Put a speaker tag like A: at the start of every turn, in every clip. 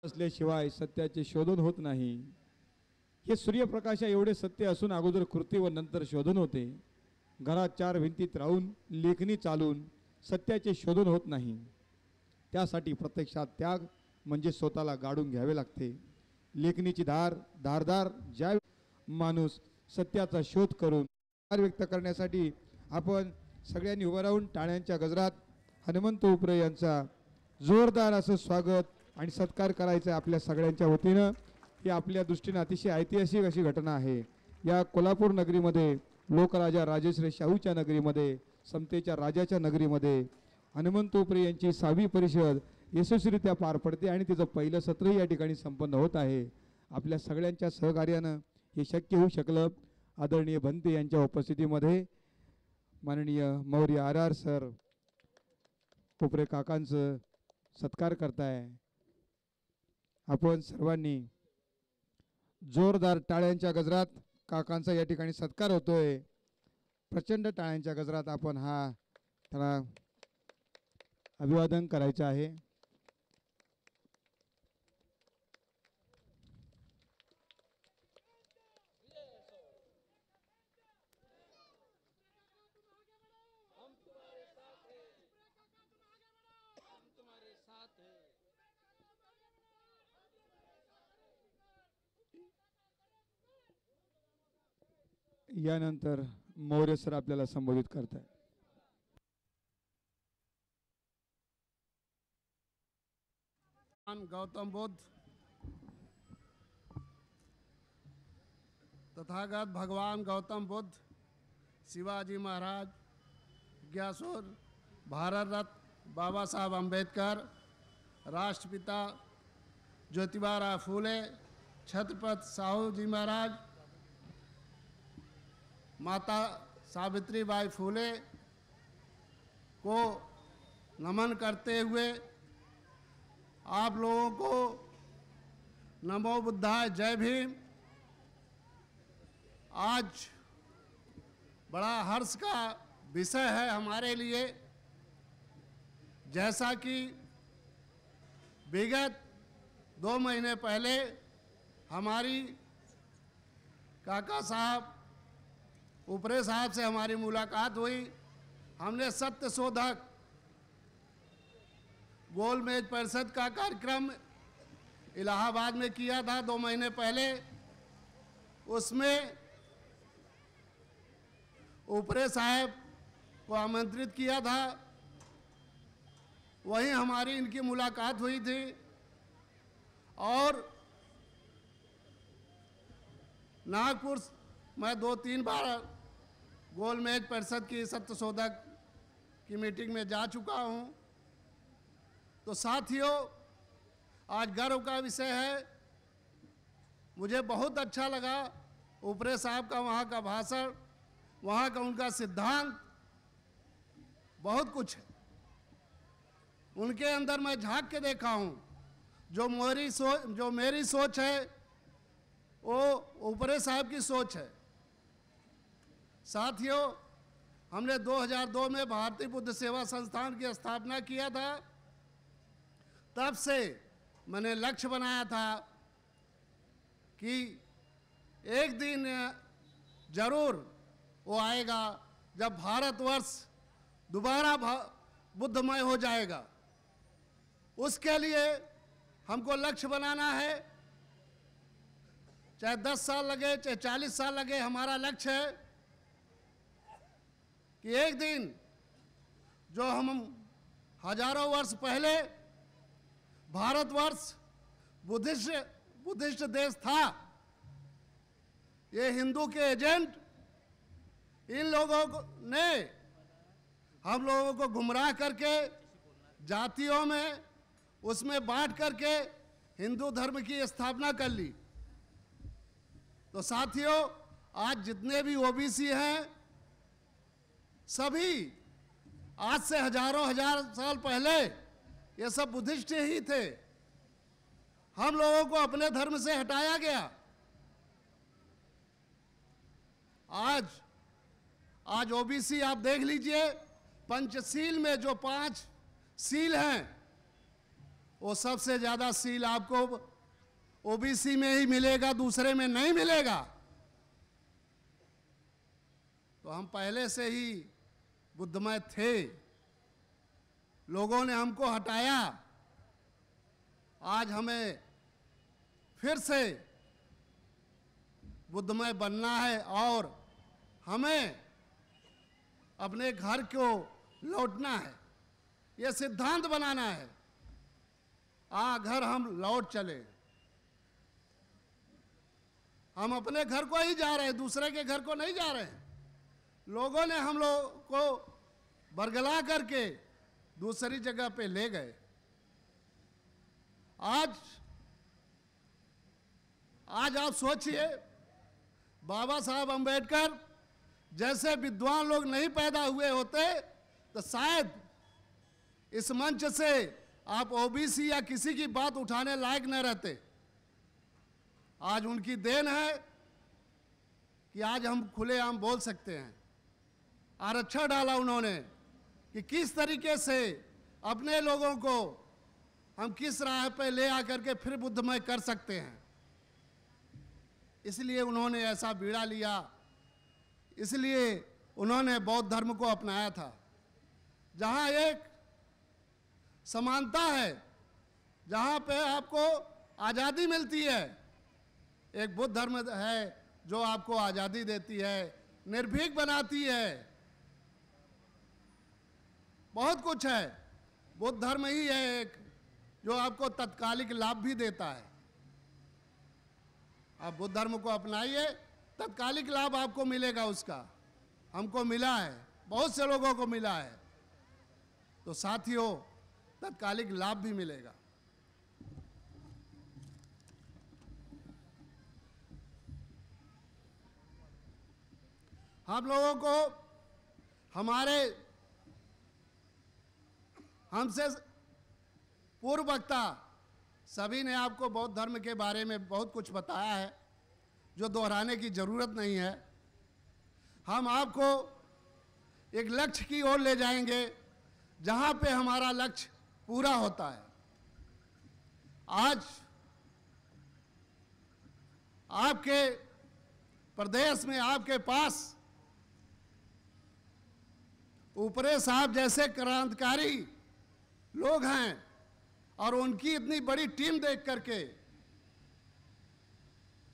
A: असल्याशिवाय सत्याचे शोधन होत नाही. हे सूर्यप्रकाशा एवढे सत्य असून अगोदर कृती व नंतर शोधन होते. घरात चार भिंतीत राहून लेखणी चालून सत्याचे शोधन होत नाही. त्यासाठी प्रत्यक्षात त्याग म्हणजे स्वतःला गाडून घ्यावे लागते. लेखणीची धारदार ज्या माणूस सत्याचा शोध करून व्यक्त करण्यासाठी आपण सगळ्यांनी उभं राहून टाळ्यांच्या गजरात हनुमंत उपरे यांचा जोरदार असं स्वागत आणि सत्कार करायचा आपल्या सगळ्यांच्या वतीनं. ही आपल्या दृष्टीने अतिशय ऐतिहासिक अशी घटना आहे. या कोल्हापूर नगरीमध्ये लोकराजा राजश्री शाहूच्या नगरीमध्ये समतेच्या राजाच्या नगरीमध्ये हनुमंत उपरे यांची 6वी परिषद यशस्वीरित्या पार पडते आणि तिचं पहिलं सत्रही या ठिकाणी संपन्न होत आहे. आपल्या सगळ्यांच्या सहकार्यानं हे शक्य होऊ शकलं. आदरणीय भंते यांच्या उपस्थितीमध्ये माननीय मौर्य RR सर उपरे काकांचं सत्कार करताय. आपण सर्वांनी जोरदार टाळ्यांच्या गजरात काकांचा या ठिकाणी सत्कार होतोय. प्रचंड टाळ्यांच्या गजरात आपण हा त्याला अभिवादन करायचं आहे. यानंतर मौर्य सर आपल्याला संबोधित करताय.
B: गौतम बुद्ध तथागत भगवान गौतम बुद्ध, शिवाजी महाराज, ज्ञासूर, भारत रत्न बाबा साहब अम्बेडकर, राष्ट्रपिता ज्योतिबा फूले, छत्रपति साहू जी महाराज, माता सावित्रीबाई फूले को नमन करते हुए आप लोगों को नमो बुद्धाय, जय भीम। आज बड़ा हर्ष का विषय है हमारे लिए। जैसा कि विगत 2 महीने पहले हमारी काका साहब उपरे साहब से हमारी मुलाकात हुई। हमने सत्य शोधक गोलमेज परिषद का कार्यक्रम इलाहाबाद में किया था 2 महीने पहले। उसमें उपरे साहब को आमंत्रित किया था, वहीं हमारी इनकी मुलाकात हुई थी। और नागपुर मैं 2-3 बार गोलमेज परिषद की सत्य शोधक की मीटिंग में जा चुका हूं। तो साथियों, आज गर्व का विषय है। मुझे बहुत अच्छा लगा उपरे साहब का वहाँ का भाषण, वहाँ का उनका सिद्धांत, बहुत कुछ है उनके अंदर। मैं झांक के देखा हूँ। जो मेरी सोच है वो उपरे साहब की सोच है। साथियों, हमने 2002 में भारतीय बुद्ध सेवा संस्थान की स्थापना किया था। तब से मैंने लक्ष्य बनाया था कि एक दिन जरूर वो आएगा जब भारतवर्ष दोबारा बुद्धमय हो जाएगा। उसके लिए हमको लक्ष्य बनाना है। चाहे 10 साल लगे, चाहे 40 साल लगे, हमारा लक्ष्य है कि एक दिन जो हम हजारों वर्ष पहले भारतवर्ष बुद्धिस्ट देश था, ये हिंदू के एजेंट इन लोगों ने हम लोगों को गुमराह करके जातियों में उसमें बांट करके हिंदू धर्म की स्थापना कर ली। तो साथियों, आज जितने भी ओबीसी हैं, सभी आज से हजार साल पहले ये सब बुद्धिस्ट ही थे। हम लोगों को अपने धर्म से हटाया गया। आज ओबीसी आप देख लीजिए, पंचशील में जो 5 सील हैं वो सबसे ज़्यादा सील आपको ओबीसी में ही मिलेगा, दूसरे में नहीं मिलेगा। तो हम पहले से ही बुद्धमय थे, लोगों ने हमको हटाया। आज हमें फिर से बुद्धमय बनना है और हमें अपने घर को लौटना है, ये सिद्धांत बनाना है। घर हम लौट चले, हम अपने घर को ही जा रहे हैं, दूसरे के घर को नहीं जा रहे हैं। लोगों ने हम लोग को बरगला करके दूसरी जगह पे ले गए। आज आप सोचिए, बाबा साहब अंबेडकर जैसे विद्वान लोग नहीं पैदा हुए होते तो शायद इस मंच से आप ओबीसी या किसी की बात उठाने लायक न रहते। आज उनकी देन है कि आज हम खुलेआम बोल सकते हैं। आरक्षण डाला उन्होंने कि किस तरीके से अपने लोगों को हम किस राह पे ले आकर के फिर बुद्धमय कर सकते हैं। इसलिए उन्होंने ऐसा बीड़ा लिया, इसलिए उन्होंने बौद्ध धर्म को अपनाया था। जहाँ एक समानता है, जहाँ पे आपको आज़ादी मिलती है, एक बुद्ध धर्म है जो आपको आज़ादी देती है, निर्भीक बनाती है, बहुत कुछ है। बुद्ध धर्म ही है एक जो आपको तत्कालिक लाभ भी देता है। आप बुद्ध धर्म को अपनाइए, तत्कालिक लाभ आपको मिलेगा उसका। हमको मिला है, बहुत से लोगों को मिला है। तो साथियों, तत्कालिक लाभ भी मिलेगा। हम लोगों को हमसे पूर्व वक्ता सभी ने आपको बौद्ध धर्म के बारे में बहुत कुछ बताया है जो दोहराने की जरूरत नहीं है। हम आपको एक लक्ष्य की ओर ले जाएंगे जहां पे हमारा लक्ष्य पूरा होता है। आज आपके प्रदेश में आपके पास ऊपरे साहब जैसे क्रांतिकारी लोग हैं और उनकी इतनी बड़ी टीम देख करके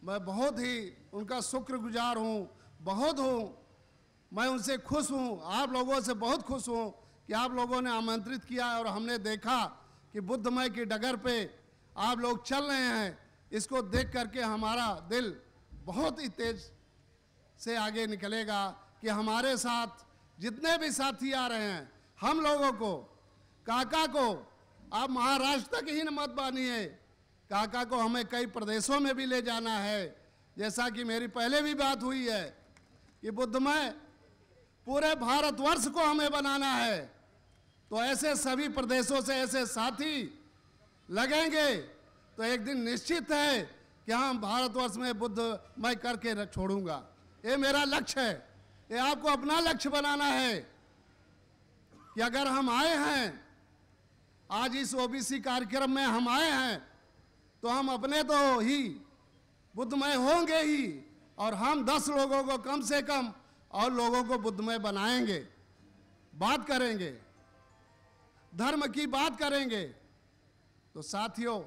B: मैं बहुत ही उनका शुक्रगुजार हूँ, बहुत हूँ। मैं उनसे खुश हूँ, आप लोगों से बहुत खुश हूँ कि आप लोगों ने आमंत्रित किया और हमने देखा कि बुद्धमय की डगर पे आप लोग चल रहे हैं। इसको देख करके हमारा दिल बहुत ही तेज से आगे निकलेगा कि हमारे साथ जितने भी साथी आ रहे हैं, हम लोगों को, काका को आप महाराष्ट्र तक ही न मत बानिए, काका को हमें कई प्रदेशों में भी ले जाना है। जैसा कि मेरी पहले भी बात हुई है कि बुद्धमय पूरे भारतवर्ष को हमें बनाना है। तो ऐसे सभी प्रदेशों से ऐसे साथी लगेंगे तो एक दिन निश्चित है कि हम भारतवर्ष में बुद्धमय करके छोड़ूंगा। ये मेरा लक्ष्य है, ये आपको अपना लक्ष्य बनाना है कि अगर हम आए हैं आज इस ओबीसी कार्यक्रम में, हम आए हैं तो हम अपने तो ही बुद्धमय होंगे ही, और हम 10 लोगों को कम से कम और लोगों को बुद्धमय बनाएंगे। बात करेंगे, धर्म की बात करेंगे। तो साथियों,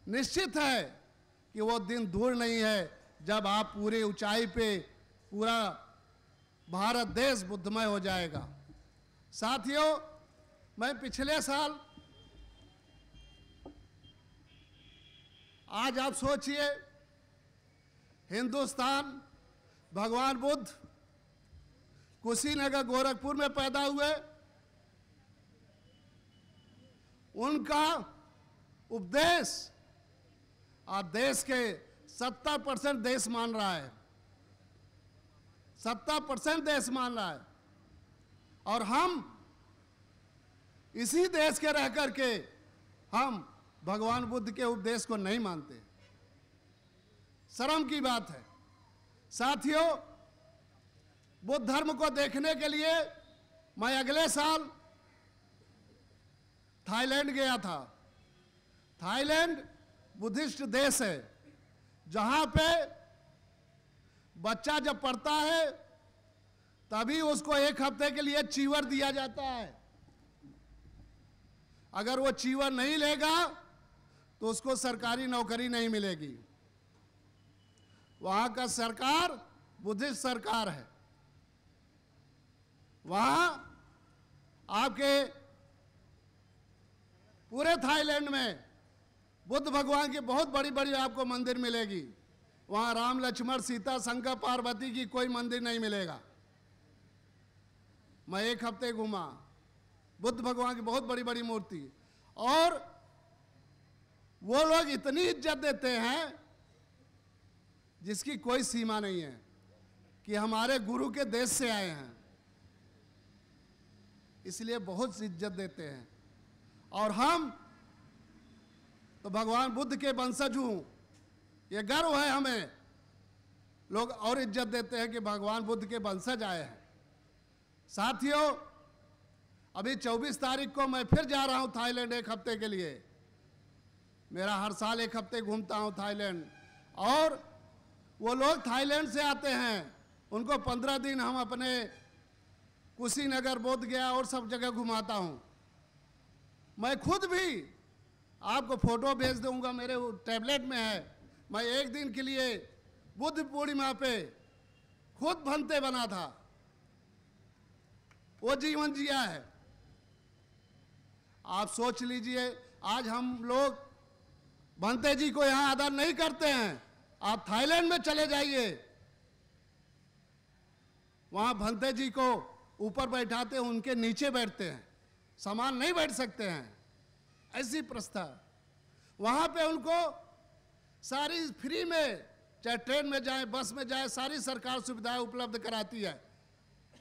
B: निश्चित है कि वो दिन दूर नहीं है जब आप पूरी ऊंचाई पे पूरा भारत देश बुद्धमय हो जाएगा। साथियों, मैं पिछले साल, आज आप सोचिए, हिंदुस्तान, भगवान बुद्ध कुशीनगर गोरखपुर में पैदा हुए। उनका उपदेश आज देश के 70% देश मान रहा है, 70% देश मान रहा है। और हम इसी देश के रह करके हम भगवान बुद्ध के उपदेश को नहीं मानते। शर्म की बात है। साथियों, बुद्ध धर्म को देखने के लिए मैं अगले साल थाईलैंड गया था। थाईलैंड बुद्धिस्ट देश है, जहां पे बच्चा जब पढ़ता है तभी उसको 1 हफ्ते के लिए चीवर दिया जाता है। अगर वो चीवर नहीं लेगा तो उसको सरकारी नौकरी नहीं मिलेगी। वहां का सरकार बुद्धिस्ट सरकार है। वहां आपके पूरे थाईलैंड में बुद्ध भगवान की बहुत बड़ी बड़ी आपको मंदिर मिलेगी। वहां राम लक्ष्मण सीता शंकर पार्वती की कोई मंदिर नहीं मिलेगा। मैं 1 हफ्ते घूमा, बुद्ध भगवान की बहुत बड़ी बड़ी मूर्ति, और वो लोग इतनी इज्जत देते हैं जिसकी कोई सीमा नहीं है, कि हमारे गुरु के देश से आए हैं, इसलिए बहुत इज्जत देते हैं। और हम तो भगवान बुद्ध के वंशज हूं, ये गर्व है हमें। लोग और इज्जत देते हैं कि भगवान बुद्ध के वंशज आए हैं। साथियों, अभी 24 तारीख को मैं फिर जा रहा हूं थाईलैंड 1 हफ्ते के लिए। मेरा हर साल 1 हफ्ते घूमता हूं थाईलैंड, और वो लोग थाईलैंड से आते हैं, उनको 15 दिन हम अपने कुशीनगर, बोध गया और सब जगह घुमाता हूं। मैं खुद भी आपको फोटो भेज दूंगा, मेरे टैबलेट में है। मैं 1 दिन के लिए बुद्ध पूर्णिमा पे खुद भंते बना था, वो जीवन जिया है। आप सोच लीजिए, आज हम लोग भंते जी को यहां आदर नहीं करते हैं। आप थाईलैंड में चले जाइए, वहां भंते जी को ऊपर बैठाते हैं, उनके नीचे बैठते हैं, समान नहीं बैठ सकते हैं, ऐसी प्रथा। वहां पे उनको सारी फ्री में, चाहे ट्रेन में जाए, बस में जाए, सारी सरकार सुविधाएं उपलब्ध कराती है।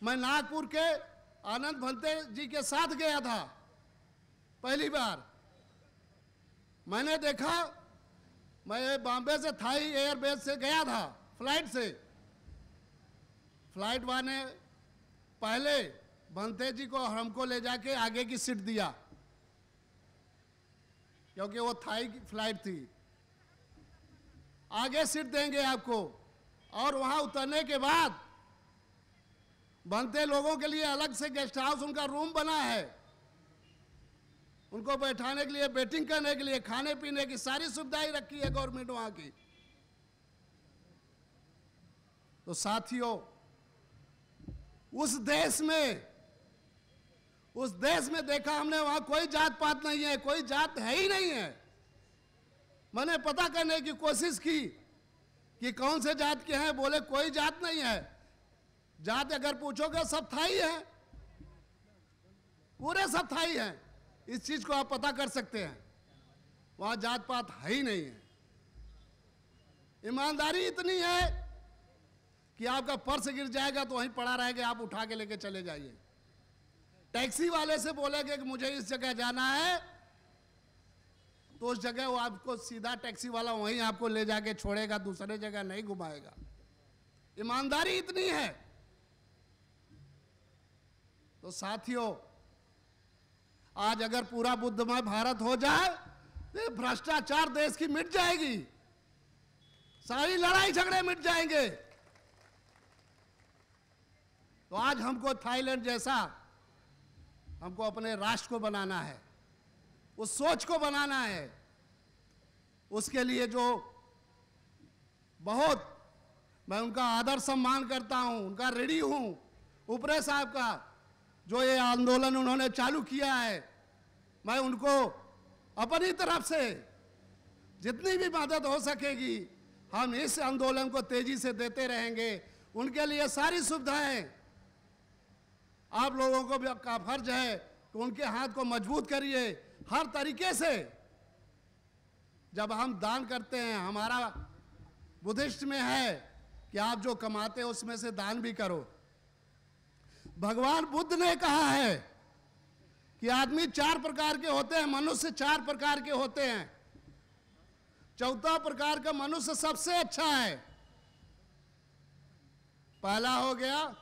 B: मैं नागपुर के आनंद भंते जी के साथ गया था पहली बार। मैंने देखा, मैं बॉम्बे से थाई एयरबेस से गया था, फ्लाइट से। फ्लाइट वाले पहले भंते जी को हमको ले जाके आगे की सीट दिया, क्योंकि वो थाई की फ्लाइट थी। आगे सीट देंगे आपको, और वहां उतरने के बाद भंते लोगों के लिए अलग से गेस्ट हाउस, उनका रूम बना है, उनको बैठाने के लिए, वेटिंग करने के लिए, खाने पीने की सारी सुविधाएं रखी है गवर्नमेंट वहां की। तो साथियों, उस देश में देखा हमने, वहां कोई जात पात नहीं है, कोई जात है ही नहीं है। मैंने पता करने की कोशिश की कि कौन से जात के हैं, बोले कोई जात नहीं है। जात अगर पूछोगे सब थाई हैं, पूरे सब थाई हैं। इस चीज को आप पता कर सकते हैं, वहां जात पात है ही नहीं है। ईमानदारी इतनी है कि आपका पर्स गिर जाएगा तो वहीं पड़ा रहेगा, आप उठा के लेके चले जाइए। टैक्सी वाले से बोलेंगे कि मुझे इस जगह जाना है, तो उस जगह वो आपको सीधा टैक्सी वाला वहीं आपको ले जाके छोड़ेगा, दूसरे जगह नहीं घुमाएगा। ईमानदारी इतनी है। तो साथियों, आज अगर पूरा बुद्धमय भारत हो जाए तो भ्रष्टाचार देश की मिट जाएगी, सारी लड़ाई झगड़े मिट जाएंगे। तो आज हमको थाईलैंड जैसा, हमको अपने राष्ट्र को बनाना है, उस सोच को बनाना है। उसके लिए जो बहुत मैं उनका आदर सम्मान करता हूं, उनका ऋणी हूं, उपरे साहब का, जो ये आंदोलन उन्होंने चालू किया है, मैं उनको अपनी तरफ से जितनी भी मदद हो सकेगी हम इस आंदोलन को तेजी से देते रहेंगे। उनके लिए सारी सुविधाएं, आप लोगों को भी का फर्ज है कि उनके हाथ को मजबूत करिए हर तरीके से। जब हम दान करते हैं, हमारा बुद्धिस्ट में है कि आप जो कमाते हो उसमें से दान भी करो। भगवान बुद्ध ने कहा है कि आदमी 4 प्रकार के होते हैं, मनुष्य 4 प्रकार के होते हैं। चौथा प्रकार का मनुष्य सबसे अच्छा है। पहला हो गया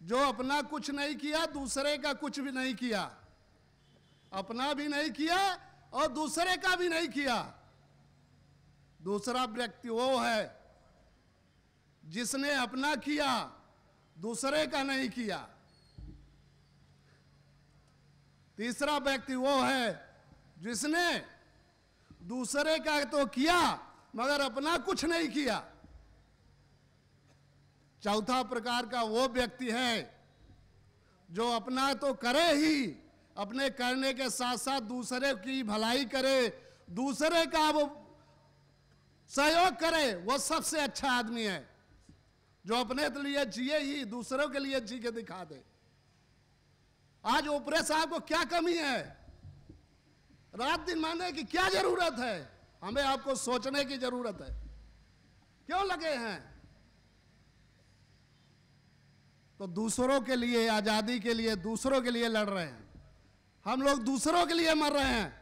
B: जो अपना कुछ नहीं किया, दूसरे का कुछ भी नहीं किया। अपना भी नहीं किया और दूसरे का भी नहीं किया। दूसरा व्यक्ति वो है जिसने अपना किया, दूसरे का नहीं किया। तीसरा व्यक्ति वो है जिसने दूसरे का तो किया मगर अपना कुछ नहीं किया। चौथा प्रकार का वो व्यक्ति है जो अपना तो करे ही, अपने करने के साथ साथ दूसरे की भलाई करे, दूसरे का वो सहयोग करे। वो सबसे अच्छा आदमी है जो अपने लिए जिए ही दूसरों के लिए जी के दिखा दे। आज ऊपरे साहब को क्या कमी है? रात दिन मानने की क्या जरूरत है? हमें आपको सोचने की जरूरत है। क्यों लगे हैं? तो दूसरों के लिए, आजादी के लिए, दूसरों के लिए लड़ रहे हैं। हम लोग दूसरों के लिए मर रहे हैं।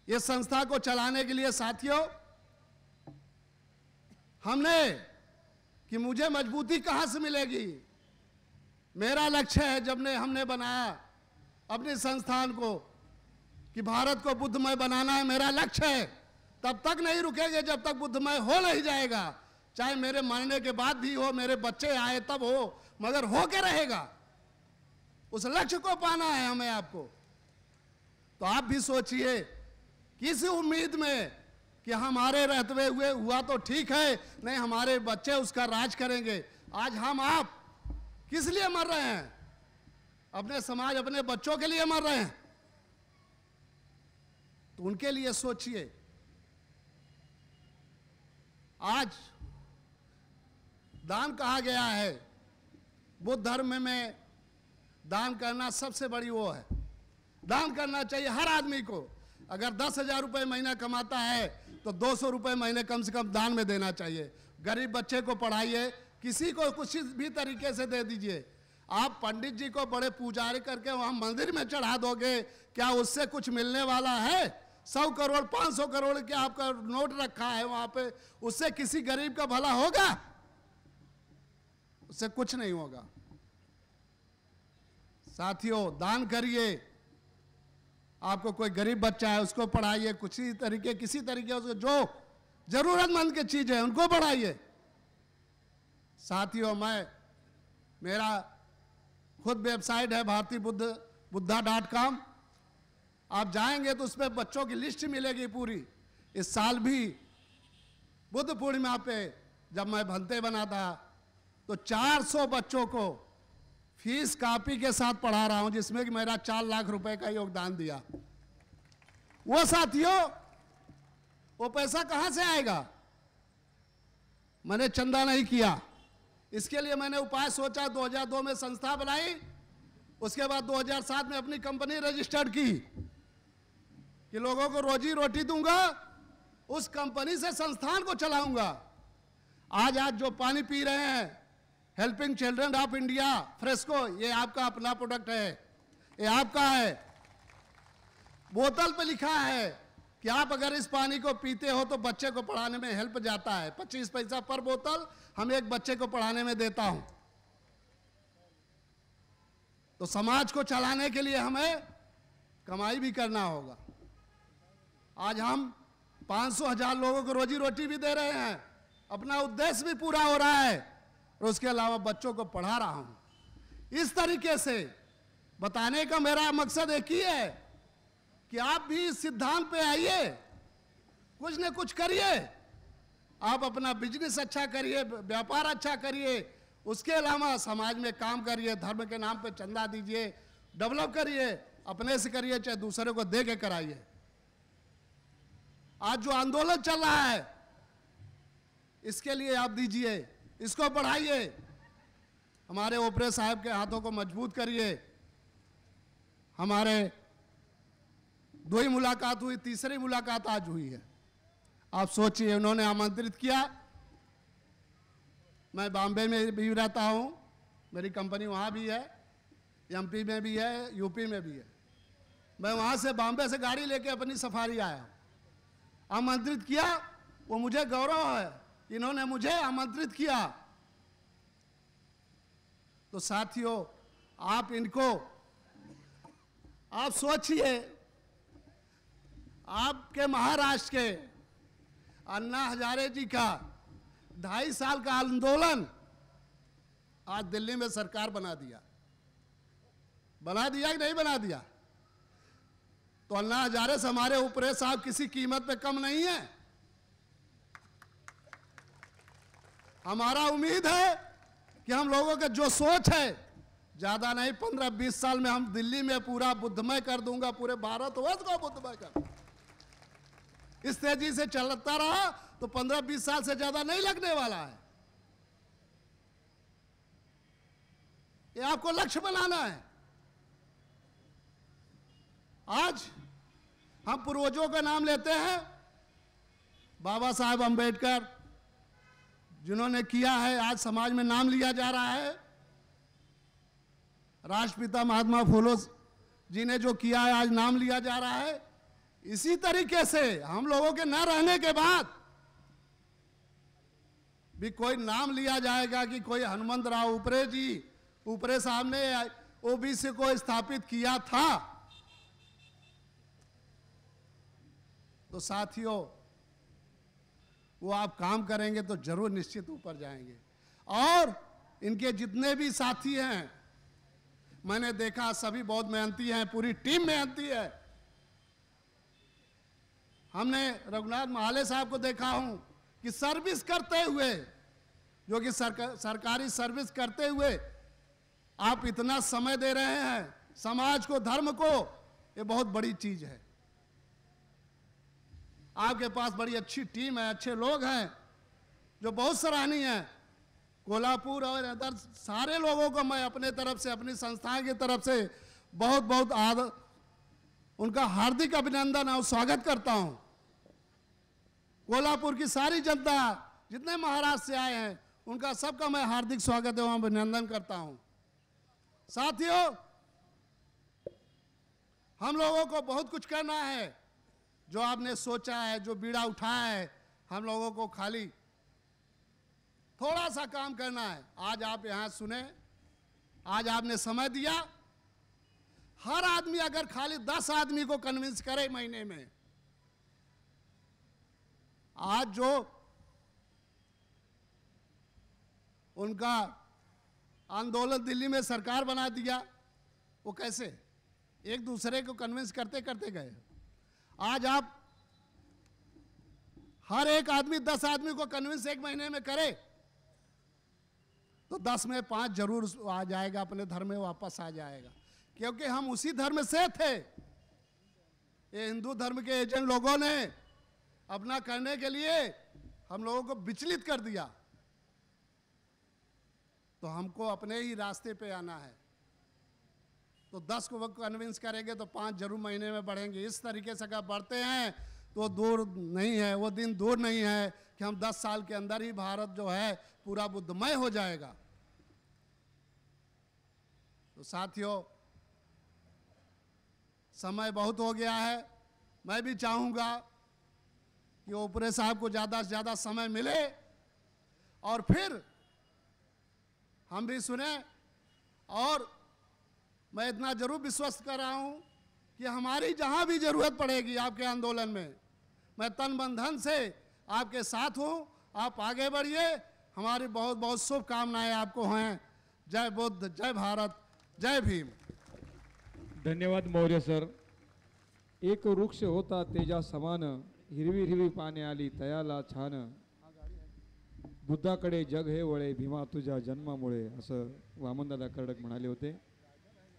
B: ये संस्था को चलाने के लिए साथियों, हमने कि मुझे मजबूती कहां से मिलेगी। मेरा लक्ष्य है, जब ने हमने बनाया अपने संस्थान को कि भारत को बुद्धमय बनाना है, मेरा लक्ष्य है। तब तक नहीं रुकेंगे जब तक बुद्धमय हो नहीं जाएगा। चाहे मेरे मरने के बाद भी हो, मेरे बच्चे आए तब हो, मगर हो के रहेगा। उस लक्ष्य को पाना है हमें, आपको। तो आप भी सोचिए, किस उम्मीद में कि हमारे रहते हुए हुआ तो ठीक है, नहीं हमारे बच्चे उसका राज करेंगे। आज हम आप किस लिए मर रहे हैं? अपने समाज, अपने बच्चों के लिए मर रहे हैं। तो उनके लिए सोचिए। आज दान कहा गया है, बुद्ध धर्म में दान करना सबसे बड़ी वो है। दान करना चाहिए हर आदमी को। अगर 10,000 रुपये महीना कमाता है तो 200 रुपये महीने कम से कम दान में देना चाहिए। गरीब बच्चे को पढ़ाइए, किसी को कुछ भी तरीके से दे दीजिए। आप पंडित जी को बड़े पुजारी करके वहां मंदिर में चढ़ा दोगे, क्या उससे कुछ मिलने वाला है? 100 करोड़ 500 करोड़ के आपका नोट रखा है वहां पे, उससे किसी गरीब का भला होगा? उससे कुछ नहीं होगा। साथियों, दान करिए। आपको कोई गरीब बच्चा है उसको पढ़ाइए, किसी तरीके उसको जो जरूरतमंद की चीज है उनको पढ़ाइए। साथियों, मेरा खुद वेबसाइट है भारतीय बुद्धा.com। आप जाएंगे तो उसमें बच्चों की लिस्ट मिलेगी पूरी। इस साल भी बुद्ध पूर्णिमा पे जब मैं भंते बना था तो 400 बच्चों को फीस कॉपी के साथ पढ़ा रहा हूं, जिसमें कि मेरा 4 लाख रुपए का योगदान दिया। वो साथियों, वो पैसा कहां से आएगा? मैंने चंदा नहीं किया। इसके लिए मैंने उपाय सोचा। 2002 में संस्था बनाई, उसके बाद 2007 में अपनी कंपनी रजिस्टर्ड की कि लोगों को रोजी रोटी दूंगा, उस कंपनी से संस्थान को चलाऊंगा। आज जो पानी पी रहे हैं, helping children of India fresco, ये आपका अपना प्रोडक्ट है, ये आपका है। बोतल पे लिखा है कि आप अगर इस पानी को पीते हो तो बच्चे को पढ़ाने में हेल्प जाता है। 25 पैसा पर बोतल हम एक बच्चे को पढ़ाने में देता हूं। तो समाज को चलाने के लिए हमें कमाई भी करना होगा। आज हम 500,000 लोगों को रोजी रोटी भी दे रहे हैं, अपना उद्देश्य भी पूरा हो रहा है, और उसके अलावा बच्चों को पढ़ा रहा हूं। इस तरीके से बताने का मेरा मकसद एक ही है कि आप भी इस सिद्धांत पे आइए, कुछ न कुछ करिए। आप अपना बिजनेस अच्छा करिए, व्यापार अच्छा करिए, उसके अलावा समाज में काम करिए, धर्म के नाम पे चंदा दीजिए, डेवलप करिए, अपने से करिए चाहे दूसरे को दे के कराइए। आज जो आंदोलन चल रहा है, इसके लिए आप दीजिए, इसको बढ़ाइए, हमारे ओपरे साहब के हाथों को मजबूत करिए। हमारे 2 ही मुलाकात हुई, तीसरी मुलाकात आज हुई है। आप सोचिए, उन्होंने आमंत्रित किया। मैं बॉम्बे में भी रहता हूं, मेरी कंपनी वहां भी है, एमपी में भी है, यूपी में भी है। मैं वहां से बॉम्बे से गाड़ी लेके अपनी सफारी आया, आमंत्रित किया। वो मुझे गौरव है, इन्होंने मुझे आमंत्रित किया। तो साथियों, आप इनको आप सोचिए, आपके महाराष्ट्र के अन्ना हजारे जी का 2.5 साल का आंदोलन आज दिल्ली में सरकार बना दिया कि नहीं बना दिया? तो अन्ना हजारे से हमारे ऊपरे साहब किसी कीमत पे कम नहीं है। हमारा उम्मीद है कि हम लोगों का जो सोच है, ज्यादा नहीं, 15-20 साल में हम दिल्ली में पूरा बुद्धमय कर दूंगा, पूरे भारतवर्ष को बुद्धमय कर। इस तेजी से चलता रहा तो 15-20 साल से ज्यादा नहीं लगने वाला है। ये आपको लक्ष्य बनाना है। आज हम पूर्वजों का नाम लेते हैं, बाबा साहब अंबेडकर जिन्होंने किया है, आज समाज में नाम लिया जा रहा है। राष्ट्रपिता महात्मा फूले जी ने जो किया है, आज नाम लिया जा रहा है। इसी तरीके से हम लोगों के न रहने के बाद भी कोई नाम लिया जाएगा कि कोई हनुमंत राव उपरे जी, उपरे साहब ने ओबीसी को स्थापित किया था। तो साथियों, वो आप काम करेंगे तो जरूर निश्चित ऊपर जाएंगे। और इनके जितने भी साथी हैं, मैंने देखा सभी बहुत मेहनती हैं, पूरी टीम मेहनती है। हमने रघुनाथ महाले साहब को देखा हूं कि सर्विस करते हुए, जो कि सरकारी सर्विस करते हुए आप इतना समय दे रहे हैं समाज को, धर्म को, ये बहुत बड़ी चीज है। आपके पास बड़ी अच्छी टीम है, अच्छे लोग हैं जो बहुत सराहनीय है। कोल्हापुर और अदर सारे लोगों को मैं अपने तरफ से, अपनी संस्था की तरफ से बहुत बहुत उनका हार्दिक अभिनंदन और स्वागत करता हूं। कोल्हापुर की सारी जनता, जितने महाराष्ट्र से आए हैं, उनका सबका मैं हार्दिक स्वागत एवं अभिनंदन करता हूं। साथियों, हम लोगों को बहुत कुछ करना है। जो आपने सोचा है, जो बीड़ा उठाया है, हम लोगों को खाली थोड़ा सा काम करना है। आज आप यहां सुने, आज आपने समय दिया। हर आदमी अगर खाली 10 आदमी को कन्विंस करे महीने में, आज जो उनका आंदोलन दिल्ली में सरकार बना दिया, वो कैसे एक दूसरे को कन्विंस करते करते गए। आज आप हर एक आदमी 10 आदमी को कन्विंस एक महीने में करे तो 10 में 5 जरूर आ जाएगा, अपने धर्म में वापस आ जाएगा। क्योंकि हम उसी धर्म से थे। ये हिंदू धर्म के एजेंट लोगों ने अपना करने के लिए हम लोगों को विचलित कर दिया। तो हमको अपने ही रास्ते पे आना है। तो 10 को कन्विंस करेंगे तो 5 जरूर महीने में बढ़ेंगे। इस तरीके से अगर बढ़ते हैं तो दूर नहीं है, वो दिन दूर नहीं है कि हम 10 साल के अंदर ही भारत जो है पूरा बुद्धमय हो जाएगा। तो साथियों, समय बहुत हो गया है। मैं भी चाहूंगा कि उपरे साहब को ज़्यादा से ज़्यादा समय मिले और फिर हम भी सुने। और मैं इतना जरूर विश्वास कर रहा हूं कि हमारी जहां भी जरूरत पड़ेगी आपके आंदोलन में, मैं तन मन धन से आपके साथ हूं। आप आगे बढ़िए। हमारी बहुत बहुत शुभकामनाएं आपको हैं। जय बुद्ध, जय भारत, जय भीम।
A: धन्यवाद मौर्य सर। एक वृक्ष होता तेजा समान, हिरवी हिरवी पाने आली तयाला छान, बुद्धाकडे जग हे वळे, भीमा तुझ्या जन्मामुळे, असं वामनदादा कर्डक म्हणाले होते।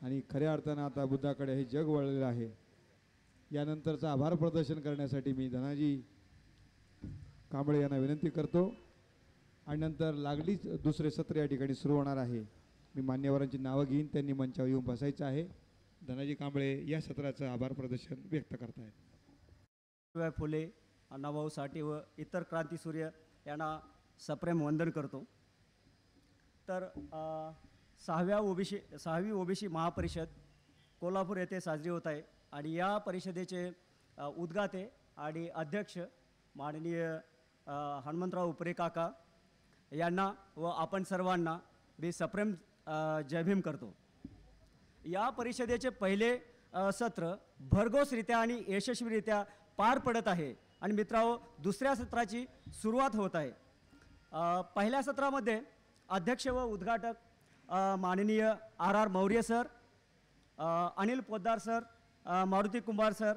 A: आणि खऱ्या अर्थानं आता बुद्धाकडे हे जग वळलेलं आहे। यानंतरचं आभार प्रदर्शन करण्यासाठी मी धनाजी कांबळे यांना विनंती करतो। आणि नंतर लागलीच दुसरे सत्र या ठिकाणी सुरू होणार आहे। मी मान्यवरांची नावं घेईन, त्यांनी मंचावर येऊन बसायचं आहे। धनाजी कांबळे या सत्राचं आभार प्रदर्शन व्यक्त करतायत।
C: सावित्रीबाई फुले, अण्णाभाऊ साठे व इतर क्रांतीसूर्य यांना सप्रेम वंदन करतो। तर 6वी ओबीसी महापरिषद कोल्हापूर येथे साजरी होत आहे आणि या परिषदेचे उद्घाते आणि अध्यक्ष माननीय हनुमंतराव उपरे काका यांना व आपण सर्वांना मी सप्रेम जय भीम करतो। या परिषदेचे पहिले सत्र भरघोसरित्या आणि यशस्वीरित्या पार पडत आहे. आणि मित्रांनो, दुसऱ्या सत्राची सुरुवात होत आहे. पहिल्या सत्रामध्ये अध्यक्ष व उद्घाटक माननीय R Maurya sir, Anil Poddar sir, Maruti Kumbhar sir,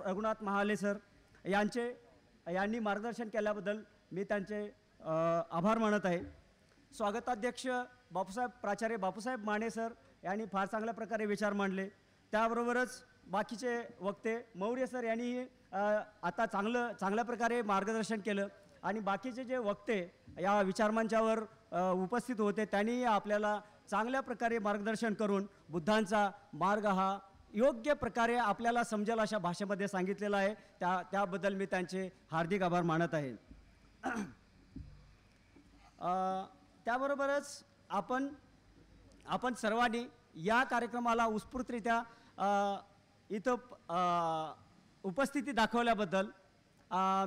C: Raghunath Mahale sir यांनी मार्गदर्शन केल्याबद्दल मी त्यांचे आभार मानत आहे. स्वागताध्यक्ष प्राचार्य बापूसाहेब माने सर यांनी फार चांगल्या प्रकारे विचार मांडले. त्याबरोबरच बाकीचे वक्ते मौर्य सर यांनी आता चांगल्या प्रकारे मार्गदर्शन केलं. आणि बाकीचे जे वक्ते या विचारमंचावर उपस्थित होते त्यांनी आपल्याला चांगल्या प्रकारे मार्गदर्शन करून बुद्धांचा मार्ग हा योग्य प्रकारे आपल्याला समजेल अशा भाषेमध्ये सांगितलेला आहे. त्याबद्दल मी त्यांचे हार्दिक आभार मानत आहे. त्याबरोबरच आपण सर्वांनी या कार्यक्रमाला उत्स्फूर्तरित्या इथं उपस्थिती दाखवल्याबद्दल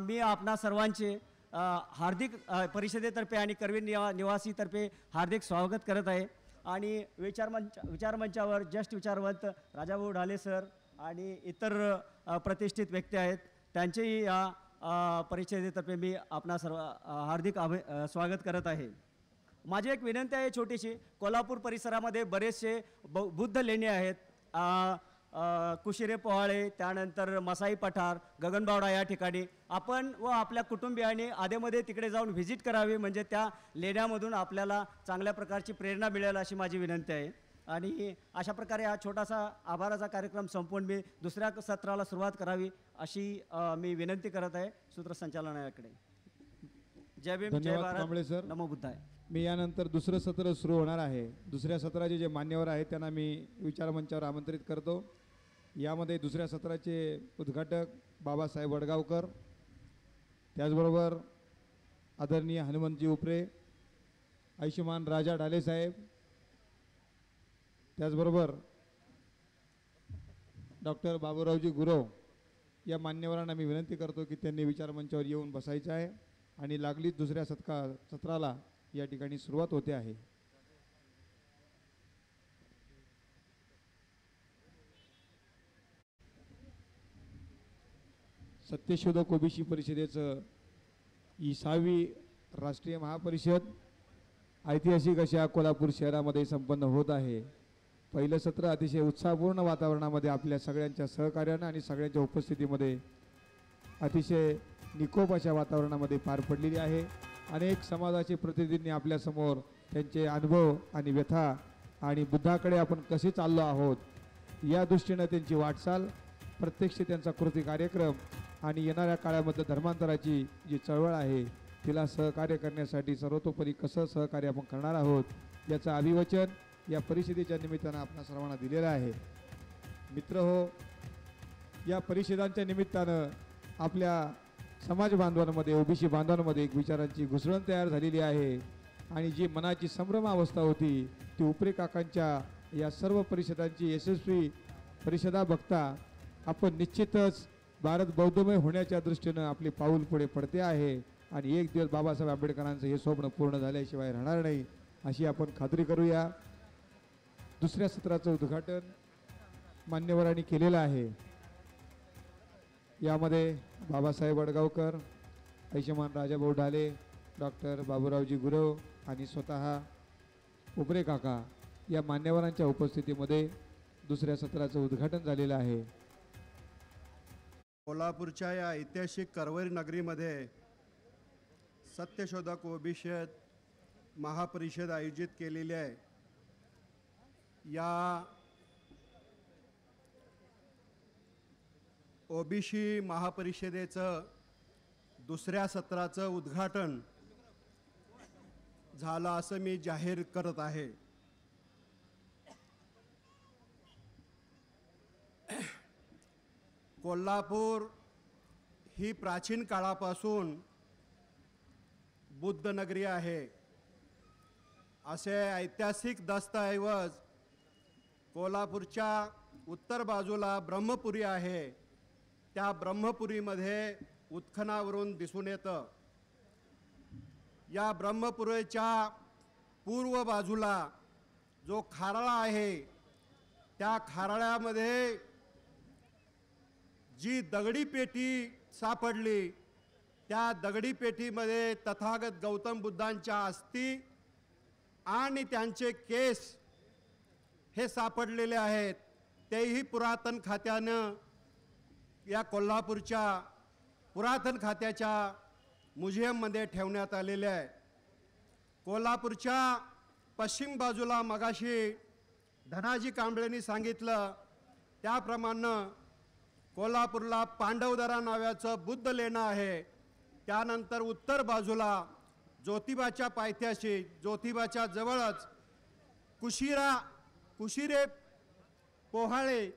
C: मी आपणा सर्वांचे हार्दिक परिषदेतर्फे आणि करवीर निवासीतर्फे हार्दिक स्वागत करत आहे. आणि विचारमंचावर ज्येष्ठ विचारवंत राजाभाऊ ढाले सर आणि इतर प्रतिष्ठित व्यक्ती आहेत, त्यांचेही या परिषदेतर्फे मी आपणा सर्व हार्दिक स्वागत करत आहे. माझी एक विनंती आहे छोटीशी. कोल्हापूर परिसरामध्ये बरेचसे बुद्ध लेणी आहेत. कुशिरे पोहाळे, त्यानंतर मसाई पठार, गगनबावडा या ठिकाणी आपण व आपल्या कुटुंबियांनी आधेमध्ये तिकडे जाऊन व्हिजिट करावी, म्हणजे त्या लेण्यामधून आपल्याला चांगल्या प्रकारची प्रेरणा मिळेल अशी माझी विनंती आहे. आणि अशा प्रकारे हा छोटासा आभाराचा कार्यक्रम संपवून मी दुसऱ्या सत्राला सुरुवात करावी अशी मी विनंती करत आहे सूत्रसंचालनालयाकडे. जय भीम, जय भारत, नमो बुद्धाय.
A: मी यानंतर दुसरं सत्र सुरू होणार आहे. दुसऱ्या सत्राचे जे मान्यवर आहेत त्यांना मी विचारमंचावर आमंत्रित करतो. यामध्ये दुसऱ्या सत्राचे उद्घाटक बाबासाहेब वडगावकर, त्याचबरोबर आदरणीय हनुमंतजी उपरे, आयुष्यमान राजा ढाले साहेब, त्याचबरोबर डॉक्टर बाबूरावजी गुरव या मान्यवरांना मी विनंती करतो की त्यांनी विचारमंचावर येऊन बसायचं आहे. आणि लागलीच दुसऱ्या सत्राला या ठिकाणी सुरुवात होते आहे. सत्यशोधक ओबीसी परिषदेचं ही 6वी राष्ट्रीय महापरिषद ऐतिहासिक अशा कोल्हापूर शहरामध्ये संपन्न होत आहे. पहिलं सत्र अतिशय उत्साहपूर्ण वातावरणामध्ये आपल्या सगळ्यांच्या सहकार्यानं आणि सगळ्यांच्या उपस्थितीमध्ये अतिशय निकोप अशा वातावरणामध्ये पार पडलेली आहे. अनेक समाजाचे प्रतिनिधींनी आपल्यासमोर त्यांचे अनुभव आणि व्यथा आणि बुद्धाकडे आपण कसे चाललो आहोत या दृष्टीनं त्यांची वाटचाल, प्रत्यक्ष त्यांचा कृती कार्यक्रम आणि येणाऱ्या काळामध्ये धर्मांतराची जी चळवळ आहे तिला सहकार्य करण्यासाठी सर्वतोपरी कसं सहकार्य आपण करणार आहोत याचं अभिवचन या परिषदेच्या निमित्तानं आपणा सर्वांना दिलेलं आहे. मित्र हो, या परिषदांच्या निमित्तानं आपल्या समाज बांधवांमध्ये, ओबीसी बांधवांमध्ये एक विचारांची घुसळण तयार झालेली आहे. आणि जी मनाची संभ्रम अवस्था होती ती उपरे काकांच्या या सर्व परिषदांची यशस्वी परिषदा बघता आपण निश्चितच भारत बौद्धमय होण्याच्या दृष्टीनं आपले पाऊल पुढे पडते आहे. आणि एक दिवस बाबासाहेब आंबेडकरांचं हे स्वप्न पूर्ण झाल्याशिवाय राहणार नाही अशी आपण खात्री करूया. दुसऱ्या सत्राचं उद्घाटन मान्यवरांनी केलेलं आहे. यामध्ये बाबासाहेब वडगावकर, आयुष्यमान राजाभाऊ ढाले, डॉक्टर बाबूरावजी गुरव आणि स्वतः उपरे काका या मान्यवरांच्या उपस्थितीमध्ये दुसऱ्या सत्राचं उद्घाटन झालेलं आहे.
D: कोल्हापूरच्या या ऐतिहासिक करवीर नगरीमध्ये सत्यशोधक ओबीसी महापरिषद आयोजित केलेली आहे. या ओबीसी महापरिषदेचं दुसऱ्या सत्राचं उद्घाटन झालं असं मी जाहीर करत आहे. कोल्हापूर ही प्राचीन काळापासून बुद्ध नगरी आहे. असे ऐतिहासिक दस्तऐवज कोल्हापूरच्या उत्तर बाजूला ब्रह्मपुरी आहे. त्या ब्रह्मपुरीमध्ये उत्खनावरून दिसून येतं. या ब्रह्मपुरीच्या पूर्व बाजूला जो खाराळा आहे त्या खाराळ्यामध्ये जी दगडी पेटी सापडली त्या दगडी पेटीमध्ये तथागत गौतम बुद्धांच्या अस्थी आणि त्यांचे केस हे सापडलेले आहेत. तेही पुरातन खात्यानं या कोल्हापूरच्या पुरातन खात्याच्या म्युझियममध्ये ठेवण्यात आलेले आहे. कोल्हापूरच्या पश्चिम बाजूला मगाशी धनाजी कांबळेंनी सांगितलं त्याप्रमाणे कोल्हापूरला पांडवदरा नावाचं बुद्ध लेणं आहे. त्यानंतर उत्तर बाजूला ज्योतिबाच्या पायथ्याशी ज्योतिबाच्या जवळच कुशिरे पोहाळे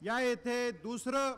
D: या येथे दुसरं